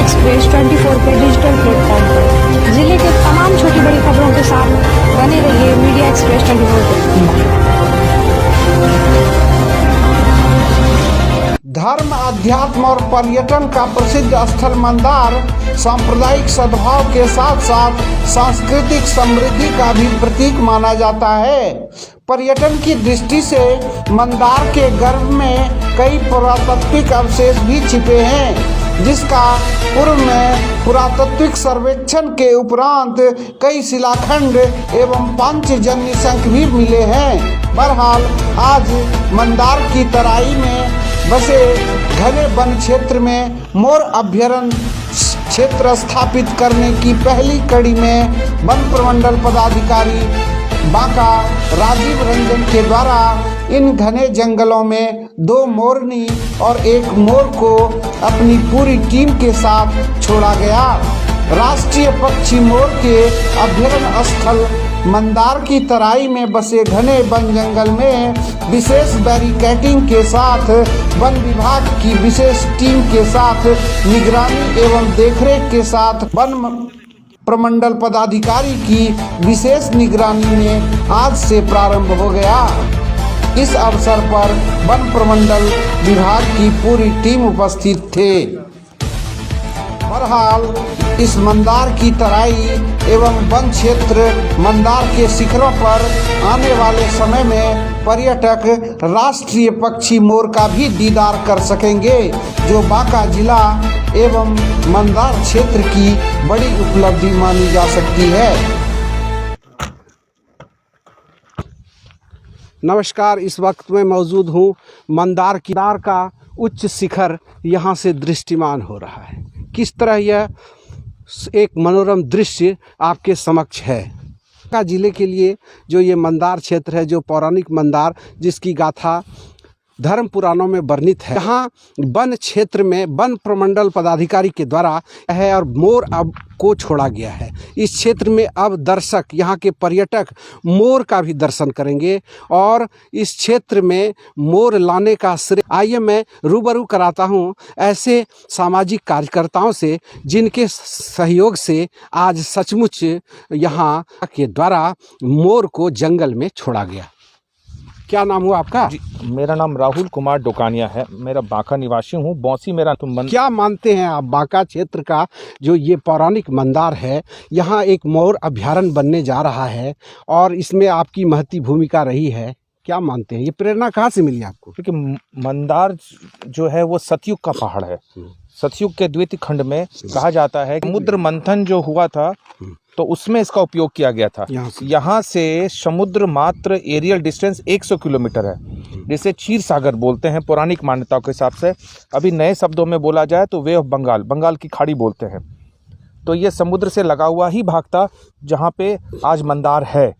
Express 24 के digital platform पर जिले के तमाम छोटी बड़ी खबरों के साथ बने रहिए मीडिया एक्सप्रेस 24 पे। धर्म, अध्यात्म और पर्यटन का प्रसिद्ध स्थल मंदार सांप्रदायिक सद्भाव के साथ साथ सांस्कृतिक समृद्धि का भी प्रतीक माना जाता है। पर्यटन की दृष्टि से मंदार के गर्भ में कई पुरातात्विक अवशेष भी छिपे हैं, जिसका पूर्व में पुरातात्विक सर्वेक्षण के उपरांत कई शिलाखंड एवं पांचजन्य शंख भी मिले हैं। बहरहाल आज मंदार की तराई में बसे घने वन क्षेत्र में मोर अभ्यारण्य क्षेत्र स्थापित करने की पहली कड़ी में वन प्रमंडल पदाधिकारी बांका राजीव रंजन के द्वारा इन घने जंगलों में 2 मोरनी और 1 मोर को अपनी पूरी टीम के साथ छोड़ा गया। राष्ट्रीय पक्षी मोर के अभ्यारण्य स्थल मंदार की तराई में बसे घने वन जंगल में विशेष बैरिकेडिंग के साथ वन विभाग की विशेष टीम के साथ निगरानी एवं देखरेख के साथ वन प्रमंडल पदाधिकारी की विशेष निगरानी में आज से प्रारंभ हो गया। इस अवसर पर वन प्रमंडल विभाग की पूरी टीम उपस्थित थे। बहरहाल इस मंदार की तराई एवं वन क्षेत्र मंदार के शिखरों पर आने वाले समय में पर्यटक राष्ट्रीय पक्षी मोर का भी दीदार कर सकेंगे, जो बांका जिला एवं मंदार क्षेत्र की बड़ी उपलब्धि मानी जा सकती है। नमस्कार, इस वक्त मैं मौजूद हूँ मंदार का उच्च शिखर यहाँ से दृष्टिमान हो रहा है। किस तरह यह एक मनोरम दृश्य आपके समक्ष है। बांका जिले के लिए जो ये मंदार क्षेत्र है, जो पौराणिक मंदार जिसकी गाथा धर्म पुराणों में वर्णित है, यहाँ वन क्षेत्र में वन प्रमंडल पदाधिकारी के द्वारा है और मोर अब को छोड़ा गया है। इस क्षेत्र में अब दर्शक, यहाँ के पर्यटक मोर का भी दर्शन करेंगे और इस क्षेत्र में मोर लाने का श्रेय आइए मैं रूबरू कराता हूँ ऐसे सामाजिक कार्यकर्ताओं से, जिनके सहयोग से आज सचमुच यहाँ के द्वारा मोर को जंगल में छोड़ा गया। क्या नाम हुआ आपका? जी, मेरा नाम राहुल कुमार डोकानिया है। मेरा बांका निवासी हूँ। बौसी मेरा क्या मानते हैं आप, बांका क्षेत्र का जो ये पौराणिक मंदार है, यहाँ एक मोर अभ्यारण्य बनने जा रहा है और इसमें आपकी महती भूमिका रही है, क्या मानते हैं? ये प्रेरणा कहाँ से मिली आपको? क्योंकि मंदार जो है वो सतयुग का पहाड़ है। सतयुग के द्वितीय खंड में कहा जाता है कि समुद्र मंथन जो हुआ था तो उसमें इसका उपयोग किया गया था। यहाँ से समुद्र मात्र एरियल डिस्टेंस 100 किलोमीटर है, जिसे क्षीर सागर बोलते हैं पौराणिक मान्यताओं के हिसाब से। अभी नए शब्दों में बोला जाए तो वे ऑफ बंगाल, बंगाल की खाड़ी बोलते हैं। तो ये समुद्र से लगा हुआ ही भाग था जहाँ पे आज मंदार है।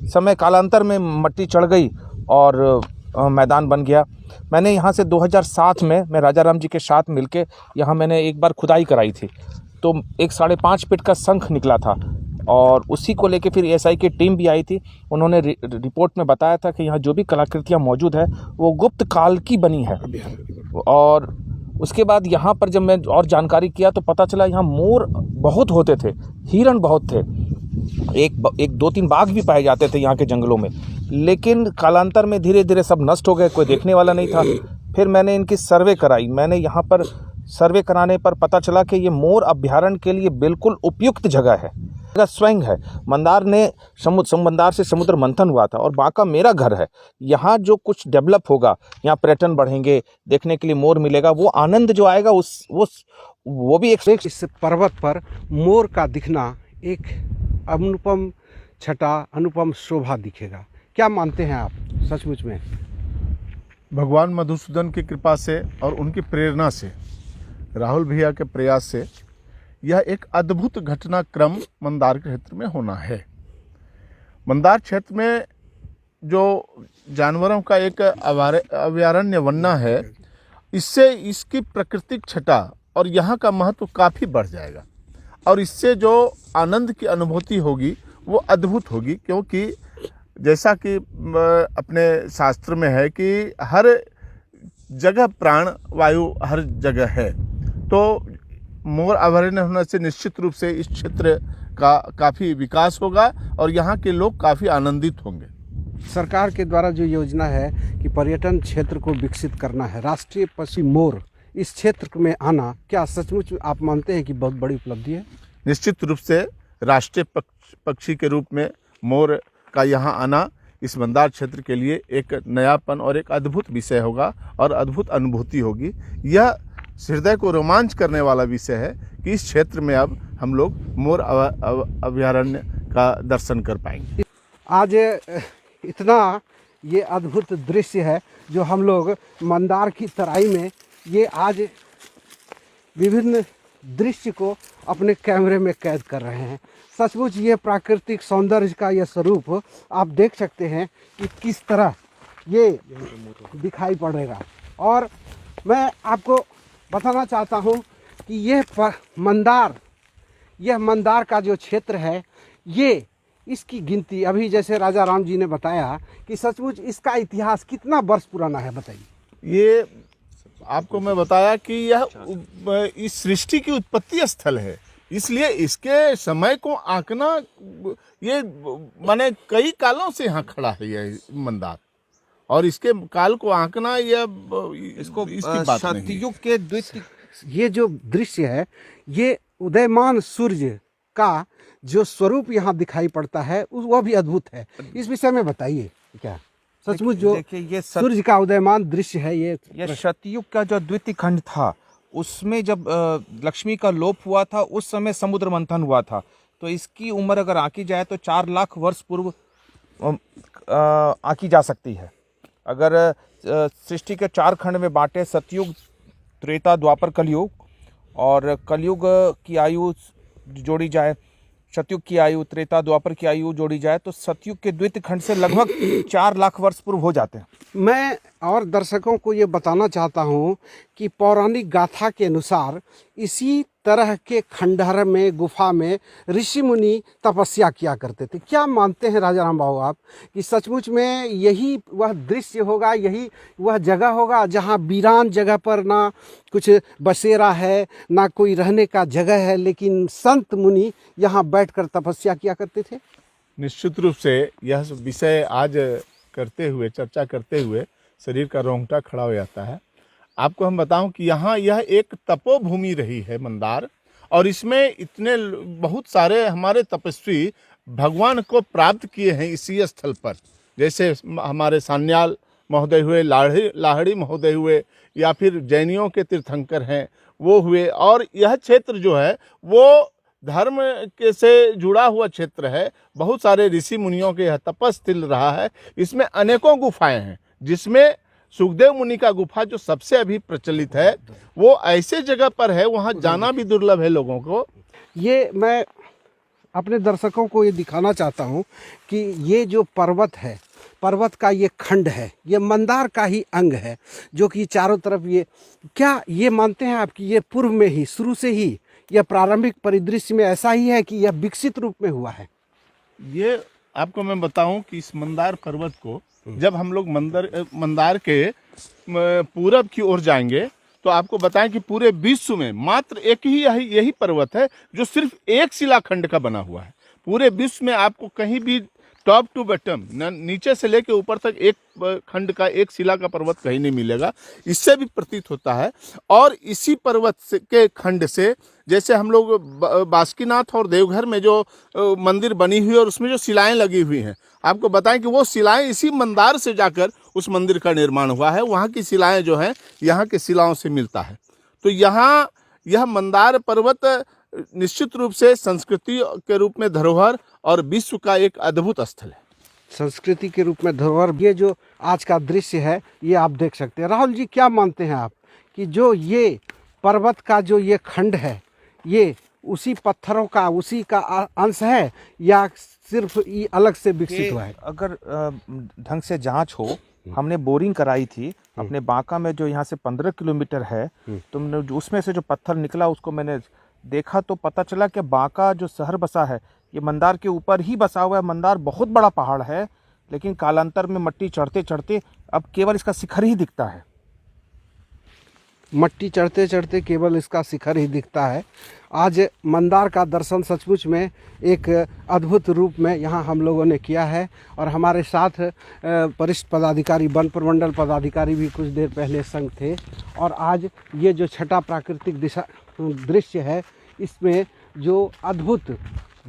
समय कालांतर में मिट्टी चढ़ गई और मैदान बन गया। मैंने यहाँ से 2007 में मैं राजा राम जी के साथ मिलके यहाँ मैंने एक बार खुदाई कराई थी, तो एक 5.5 फीट का शंख निकला था और उसी को लेके फिर एएसआई की टीम भी आई थी। उन्होंने रिपोर्ट में बताया था कि यहाँ जो भी कलाकृतियाँ मौजूद है वो गुप्त काल की बनी है। और उसके बाद यहाँ पर जब मैं और जानकारी किया तो पता चला यहाँ मोर बहुत होते थे, हिरण बहुत थे, एक 2-3 बाघ भी पाए जाते थे यहाँ के जंगलों में। लेकिन कालांतर में धीरे धीरे सब नष्ट हो गए, कोई देखने वाला नहीं था। फिर मैंने इनकी सर्वे कराई। मैंने यहाँ पर सर्वे कराने पर पता चला कि ये मोर अभ्यारण्य के लिए बिल्कुल उपयुक्त जगह है। जगह स्वयं है। मंदार से समुद्र मंथन हुआ था और बांका मेरा घर है। यहाँ जो कुछ डेवलप होगा, यहाँ पर्यटन बढ़ेंगे, देखने के लिए मोर मिलेगा, वो आनंद जो आएगा वो भी एक इस पर्वत पर मोर का दिखना एक अनुपम छटा, अनुपम शोभा दिखेगा। क्या मानते हैं आप सचमुच में? भगवान मधुसूदन की कृपा से और उनकी प्रेरणा से, राहुल भैया के प्रयास से यह एक अद्भुत घटनाक्रम मंदार क्षेत्र में होना है। मंदार क्षेत्र में जो जानवरों का एक अभयारण्य बनना है, इससे इसकी प्राकृतिक छटा और यहाँ का महत्व काफ़ी बढ़ जाएगा और इससे जो आनंद की अनुभूति होगी वो अद्भुत होगी। क्योंकि जैसा कि अपने शास्त्र में है कि हर जगह प्राण वायु हर जगह है, तो मोर अभयारण्य होने से निश्चित रूप से इस क्षेत्र का काफ़ी विकास होगा और यहाँ के लोग काफ़ी आनंदित होंगे। सरकार के द्वारा जो योजना है कि पर्यटन क्षेत्र को विकसित करना है, राष्ट्रीय पक्षी मोर इस क्षेत्र में आना, क्या सचमुच आप मानते हैं कि बहुत बड़ी उपलब्धि है? निश्चित रूप से राष्ट्रीय पक्षी के रूप में मोर का यहाँ आना इस मंदार क्षेत्र के लिए एक नयापन और एक अद्भुत विषय होगा और अद्भुत अनुभूति होगी। यह हृदय को रोमांच करने वाला विषय है कि इस क्षेत्र में अब हम लोग मोर अभयारण्य का दर्शन कर पाएंगे। आज इतना ये अद्भुत दृश्य है जो हम लोग मंदार की तराई में ये आज विभिन्न दृश्य को अपने कैमरे में कैद कर रहे हैं। सचमुच ये प्राकृतिक सौंदर्य का ये स्वरूप आप देख सकते हैं कि किस तरह ये दिखाई पड़ेगा। और मैं आपको बताना चाहता हूँ कि यह मंदार का जो क्षेत्र है, ये इसकी गिनती अभी जैसे राजा राम जी ने बताया कि सचमुच इसका इतिहास कितना वर्ष पुराना है, बताइए। ये आपको मैं बताया कि यह इस सृष्टि की उत्पत्ति स्थल है, इसलिए इसके समय को आंकना ये माने कई कालों से यहाँ खड़ा है यह मंदार, और इसके काल को आंकना यह इसको इसकी बात नहीं। सतयुग के द्वितीय ये जो दृश्य है, ये उदयमान सूर्य का जो स्वरूप यहाँ दिखाई पड़ता है वह भी अद्भुत है। इस विषय में बताइए, क्या सचमुच जो देखिए ये सूर्य का उदयमान दृश्य है, ये सतयुग का जो द्वितीय खंड था उसमें जब लक्ष्मी का लोप हुआ था उस समय समुद्र मंथन हुआ था। तो इसकी उम्र अगर आंकी जाए तो 4 लाख वर्ष पूर्व आंकी जा सकती है। अगर सृष्टि के 4 खंड में बांटे, सतयुग, त्रेता, द्वापर, कलयुग, और कलयुग की आयु जोड़ी जाए, सतयुग की आयु, त्रेता, द्वापर की आयु जोड़ी जाए तो सतयुग के द्वितीय खंड से लगभग 4 लाख वर्ष पूर्व हो जाते हैं। मैं और दर्शकों को ये बताना चाहता हूँ कि पौराणिक गाथा के अनुसार इसी तरह के खंडहर में, गुफा में ऋषि मुनि तपस्या किया करते थे। क्या मानते हैं राजा राम बाबू आप कि सचमुच में यही वह दृश्य होगा, यही वह जगह होगा जहाँ वीरान जगह पर ना कुछ बसेरा है, ना कोई रहने का जगह है, लेकिन संत मुनि यहाँ बैठकर तपस्या किया करते थे? निश्चित रूप से यह विषय आज करते हुए, चर्चा करते हुए शरीर का रोंगटा खड़ा हो जाता है। आपको हम बताऊं कि यहाँ यह एक तपोभूमि रही है मंदार, और इसमें इतने बहुत सारे हमारे तपस्वी भगवान को प्राप्त किए हैं इसी स्थल पर। जैसे हमारे सान्याल महोदय हुए, लाहड़ी महोदय हुए, या फिर जैनियों के तीर्थंकर हैं वो हुए। और यह क्षेत्र जो है वो धर्म के से जुड़ा हुआ क्षेत्र है। बहुत सारे ऋषि मुनियों के यह तपस्थिल रहा है। इसमें अनेकों गुफाएं हैं, जिसमें सुखदेव मुनि का गुफा जो सबसे अभी प्रचलित है, वो ऐसे जगह पर है, वहाँ जाना भी दुर्लभ है लोगों को। ये मैं अपने दर्शकों को ये दिखाना चाहता हूँ कि ये जो पर्वत है, पर्वत का ये खंड है, ये मंदार का ही अंग है, जो कि चारों तरफ ये, क्या ये मानते हैं आप कि ये पूर्व में ही, शुरू से ही यह प्रारंभिक परिदृश्य में ऐसा ही है कि यह विकसित रूप में हुआ है? ये आपको मैं बताऊं कि इस मंदार पर्वत को जब हम लोग मंदार के पूरब की ओर जाएंगे तो आपको बताएं कि पूरे विश्व में मात्र एक ही यही पर्वत है जो सिर्फ एक शिलाखंड का बना हुआ है। पूरे विश्व में आपको कहीं भी टॉप टू बॉटम, नीचे से लेके ऊपर तक एक खंड का, एक शिला का पर्वत कहीं नहीं मिलेगा। इससे भी प्रतीत होता है। और इसी पर्वत के खंड से, जैसे हम लोग बासुकीनाथ और देवघर में जो मंदिर बनी हुई है और उसमें जो शिलाएं लगी हुई हैं, आपको बताएं कि वो शिलाएं इसी मंदार से जाकर उस मंदिर का निर्माण हुआ है। वहाँ की शिलाएं जो हैं यहाँ की शिलाओं से मिलता है। तो यहाँ यह मंदार पर्वत निश्चित रूप से संस्कृति के रूप में धरोहर और विश्व का एक अद्भुत स्थल है। संस्कृति के रूप में धरोहर, ये जो आज का दृश्य है ये आप देख सकते हैं। राहुल जी, क्या मानते हैं आप कि जो ये पर्वत का जो ये खंड है, ये उसी पत्थरों का, उसी का अंश है या सिर्फ ये अलग से विकसित हुआ है? अगर ढंग से जांच हो, हमने बोरिंग कराई थी अपने बांका में, जो यहाँ से 15 किलोमीटर है, तो उसमें से जो पत्थर निकला उसको मैंने देखा तो पता चला कि बांका जो शहर बसा है ये मंदार के ऊपर ही बसा हुआ है। मंदार बहुत बड़ा पहाड़ है, लेकिन कालांतर में मट्टी चढ़ते चढ़ते अब केवल इसका शिखर ही दिखता है। मट्टी चढ़ते चढ़ते केवल इसका शिखर ही दिखता है। आज मंदार का दर्शन सचमुच में एक अद्भुत रूप में यहाँ हम लोगों ने किया है और हमारे साथ वरिष्ठ पदाधिकारी, वन प्रमंडल पदाधिकारी भी कुछ देर पहले संग थे। और आज ये जो छठा प्राकृतिक दृश्य है, इसमें जो अद्भुत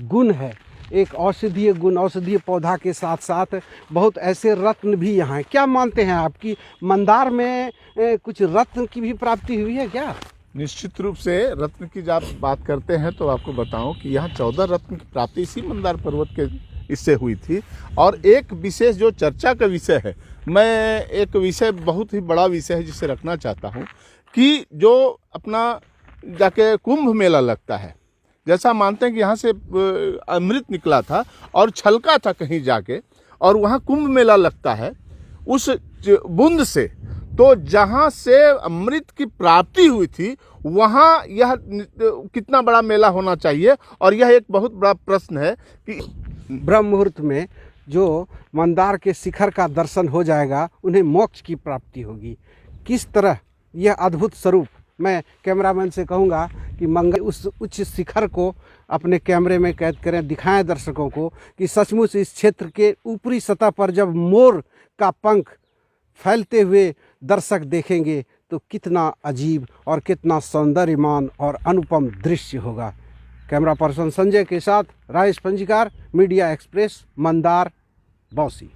गुण है, एक औषधीय गुण, औषधीय पौधा के साथ साथ बहुत ऐसे रत्न भी यहाँ हैं। क्या मानते हैं आपकी मंदार में कुछ रत्न की भी प्राप्ति हुई है क्या? निश्चित रूप से रत्न की जब बात करते हैं तो आपको बताऊं कि यहाँ 14 रत्न की प्राप्ति इसी मंदार पर्वत के इससे हुई थी। और एक विशेष जो चर्चा का विषय है, मैं एक विषय बहुत ही बड़ा विषय है जिसे रखना चाहता हूँ कि जो अपना जाके कुंभ मेला लगता है, जैसा मानते हैं कि यहाँ से अमृत निकला था और छलका था कहीं जाके, और वहाँ कुंभ मेला लगता है उस बूंद से, तो जहाँ से अमृत की प्राप्ति हुई थी वहाँ यह कितना बड़ा मेला होना चाहिए। और यह एक बहुत बड़ा प्रश्न है कि ब्रह्म मुहूर्त में जो मंदार के शिखर का दर्शन हो जाएगा, उन्हें मोक्ष की प्राप्ति होगी। किस तरह यह अद्भुत स्वरूप, मैं कैमरामैन से कहूँगा कि मंगल उस उच्च शिखर को अपने कैमरे में कैद करें, दिखाएं दर्शकों को कि सचमुच इस क्षेत्र के ऊपरी सतह पर जब मोर का पंख फैलते हुए दर्शक देखेंगे तो कितना अजीब और कितना सौंदर्यमान और अनुपम दृश्य होगा। कैमरा पर्सन संजय के साथ राजेश पंजीकार, मीडिया एक्सप्रेस, मंदार, बौसी।